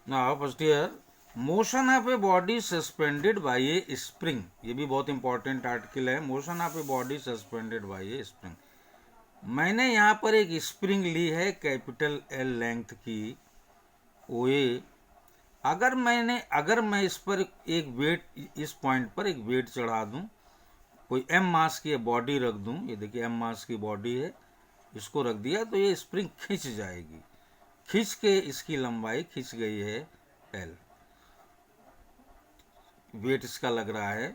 Now first year, motion of a body suspended bye A spring, ये भी बहुत important article है। Motion of a body suspended bye A spring, मैंने यहाँ पर एक स्प्रिंग ली है कैपिटल एल लेंथ की ओ ए। अगर मैं इस पर एक वेट, इस पॉइंट पर एक वेट चढ़ा दूं, कोई एम मास की बॉडी रख दूं, ये देखिए एम मास की बॉडी है, इसको रख दिया तो ये स्प्रिंग खींच जाएगी। खींच के इसकी लंबाई खींच गई है एल, वेट इसका लग रहा है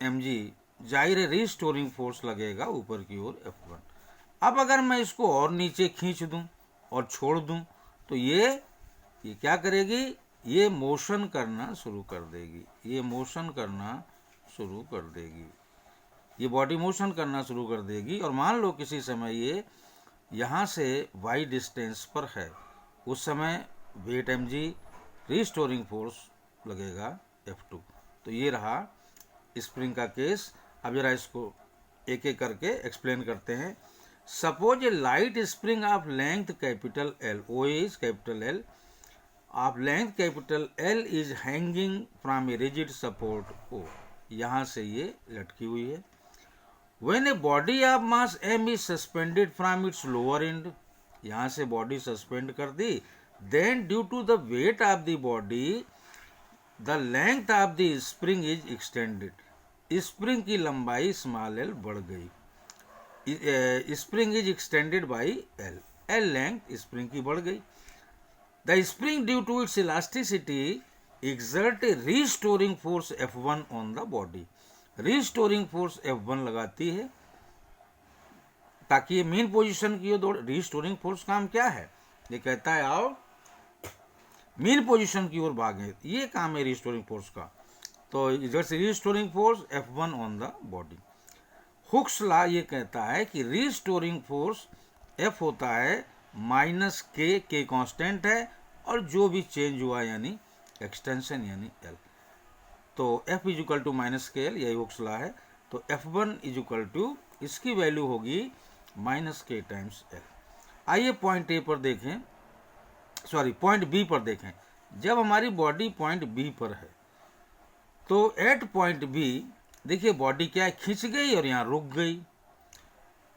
एम जी, जाहिर है रीस्टोरिंग फोर्स लगेगा ऊपर की ओर F1। अब अगर मैं इसको और नीचे खींच दूं और छोड़ दूं तो ये क्या करेगी, ये मोशन करना शुरू कर देगी, ये मोशन करना शुरू कर देगी, ये बॉडी मोशन करना शुरू कर देगी। और मान लो किसी समय ये यहाँ से y डिस्टेंस पर है, उस समय weight M G, restoring force लगेगा F2। तो ये रहा स्प्रिंग का केस। अब जरा इसको एक एक करके एक्सप्लेन करते हैं। Suppose a light spring of length capital L, O is capital L, of length capital L is hanging from a rigid support O, यहाँ से ये लटकी हुई है। When a body of mass m is suspended from its lower end, यहाँ से body suspend कर दी, then due to the weight of the body, the length of the spring is extended. Spring की लंबाई स्मॉल एल बढ़ गई। Spring is extended by L, L length spring की बढ़ गई। The spring due to its elasticity exert a restoring force F1 on the body. Restoring force F1 लगाती है ताकि ये मेन पोजीशन की ओर दौड़। रीस्टोरिंग फोर्स काम क्या है, ये कहता है आओ मेन पोजीशन की ओर भागे, ये काम है रीस्टोरिंग फोर्स का। तो इधर से restoring force F1 on the body. Hooke's law ये कहता है कि रीस्टोरिंग फोर्स F होता है माइनस के कांस्टेंट है, और जो भी चेंज हुआ यानी एक्सटेंशन यानी L, तो F is equal to minus K L, यही हुक्स लॉ है। तो F1 इज इक्वल टू, इसकी वैल्यू होगी माइनस के टाइम्स एल। आइए पॉइंट ए पर देखें, सॉरी पॉइंट बी पर देखें। जब हमारी बॉडी पॉइंट बी पर है तो एट पॉइंट बी देखिए बॉडी क्या है, खींच गई और यहाँ रुक गई,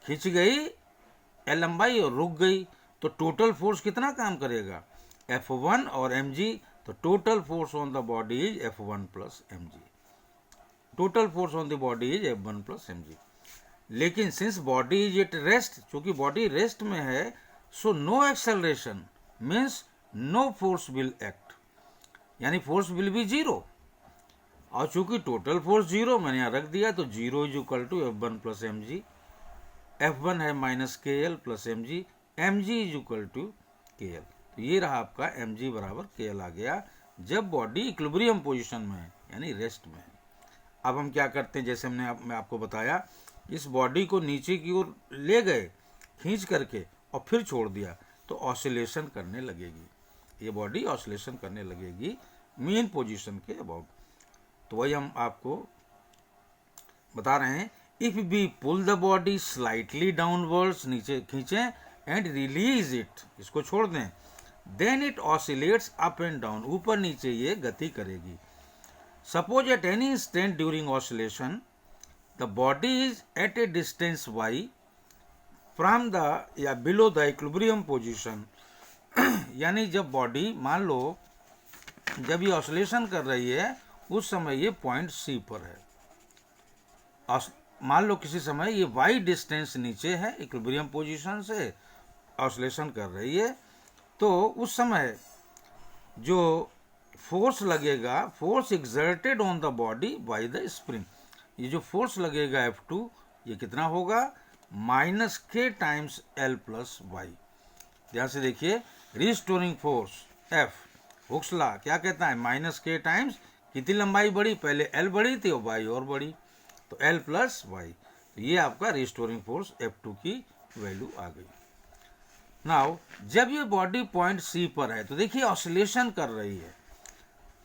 खींच गई एल लंबाई और रुक गई। तो टोटल फोर्स कितना काम करेगा, F1 और mg। तो total force on the body is F1 plus mg, total force on the body is F1 plus mg। लेकिन since body is at rest, चूंकि बॉडी रेस्ट में है, so no acceleration means no force will act, यानी force will be zero. और चूंकि total force zero मैंने यहाँ रख दिया, तो zero is equal to F1 plus mg। F1 है minus K L plus mg, mg is equal to K L. तो ये रहा आपका mg बराबर के एल आ गया जब बॉडी इक्विलिब्रियम पोजीशन में है, यानी रेस्ट में है। अब हम क्या करते हैं, जैसे मैं आपको बताया, इस बॉडी को नीचे की ओर ले गए खींच करके और फिर छोड़ दिया तो ऑसिलेशन करने लगेगी, ये बॉडी ऑसिलेशन करने लगेगी मेन पोजीशन के अबाउट। तो वही हम आपको बता रहे हैं। If we pull the body slightly downwards, नीचे खींचें, एंड रिलीज इट, इसको छोड़ दें, then it oscillates up and down, ऊपर नीचे ये गति करेगी। Suppose at any instant during oscillation the body is at a distance y from the या बिलो द इक्विलिब्रियम पोजीशन, यानी जब बॉडी मान लो जब ये ऑसिलेशन कर रही है उस समय ये पॉइंट C पर है। मान लो किसी समय ये y डिस्टेंस नीचे है इक्विलिब्रियम पोजीशन से, ऑसिलेशन कर रही है, तो उस समय जो फोर्स लगेगा, force exerted on the body by the spring, ये जो फोर्स लगेगा F2, ये कितना होगा, minus K times L plus Y. ध्यान से देखिए, restoring force F, Hooke's law क्या कहता है, माइनस के टाइम्स कितनी लंबाई बढ़ी, पहले L बढ़ी थी और वाई और बढ़ी, तो L प्लस वाई। तो ये आपका रिस्टोरिंग फोर्स F2 की वैल्यू आ गई। नाउ जब ये बॉडी पॉइंट C पर है तो देखिए ऑसिलेशन कर रही है,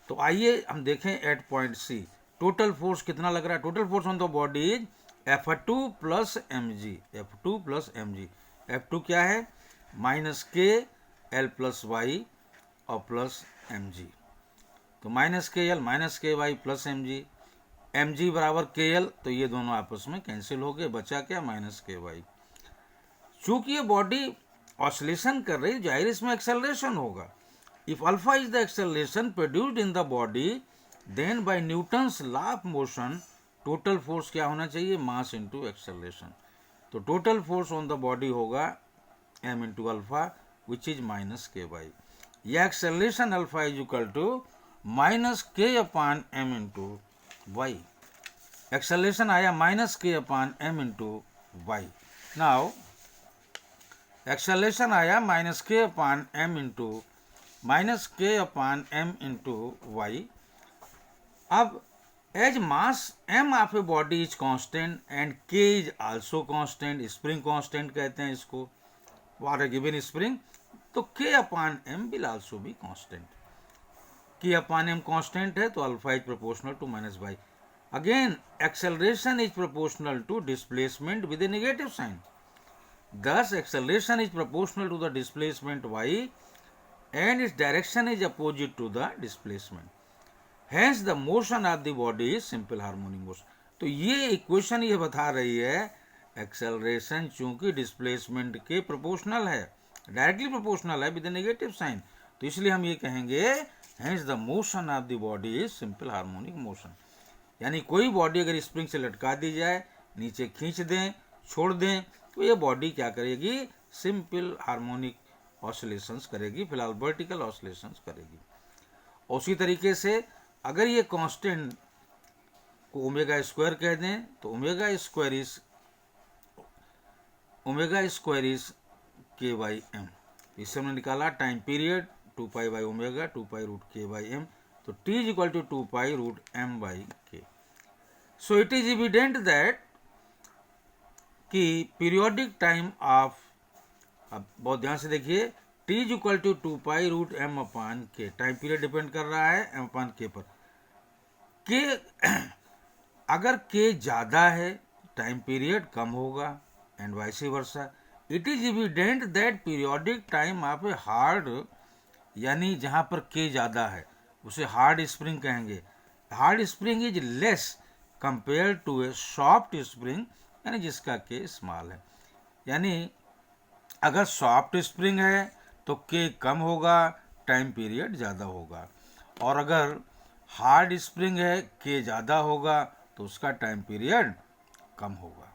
तो आइए हम देखें at point C total force कितना लग रहा है। Total force on the body is F2 plus mg, F2 plus mg। F2 क्या है, minus K L plus Y, और प्लस एम जी। तो minus K L minus K Y plus M G, M G बराबर K L, तो ये दोनों आपस में कैंसिल हो गए, बचा क्या, माइनस के वाई। चूंकि ये बॉडी ऑसिलेशन कर रही है, जाहिर इसमें एक्सेलरेशन होगा। If alpha is the acceleration produced in the body, then by Newton's law of motion total force क्या होना चाहिए, मास इंटू एक्सेलरेशन। तो total force on the body होगा m into alpha which is minus K Y. यह acceleration alpha is equal to minus K upon M into Y. Acceleration आया minus K upon M into Y. Now acceleration आया minus K upon M into Y. अब as mass m of a body is constant and k is also constant, spring constant कहते हैं इसको, for a given spring, तो k upon m will also be constant. k upon m constant है तो alpha is proportional to minus Y. Again acceleration is proportional to displacement with a negative sign, thus acceleration is proportional to the displacement y and its direction is opposite to the displacement, hence the motion of the body is simple harmonic motion। तो ये equation ये बता रही है acceleration चूंकि displacement के proportional है, directly proportional है विद नेगेटिव साइन, तो इसलिए हम ये कहेंगे hence the motion of the body is simple harmonic motion। यानी कोई बॉडी अगर स्प्रिंग से लटका दी जाए, नीचे खींच दें, छोड़ दें, तो ये बॉडी क्या करेगी, सिंपल हार्मोनिक ऑसिलेशंस करेगी, फिलहाल वर्टिकल ऑसिलेशंस करेगी। उसी तरीके से अगर ये कांस्टेंट को ओमेगा स्क्वायर कह दें तो omega square is K by M. इससे हमने निकाला time period 2 pi by omega 2 pi root K by M, तो T is equal to 2 pi root M by K. So it is evident that कि periodic time of, अब बहुत ध्यान से देखिए, T is equal to 2 pi root M upon K, time period depend कर रहा है एम अपान के पर। के अगर के ज़्यादा है टाइम पीरियड कम होगा and vice versa. It is evident that periodic time of a hard, यानी जहाँ पर के ज़्यादा है उसे हार्ड स्प्रिंग कहेंगे, hard spring is less compare to a soft spring, यानी जिसका के स्मॉल है। यानी अगर सॉफ्ट स्प्रिंग है तो के कम होगा, टाइम पीरियड ज़्यादा होगा, और अगर हार्ड स्प्रिंग है के ज़्यादा होगा तो उसका टाइम पीरियड कम होगा।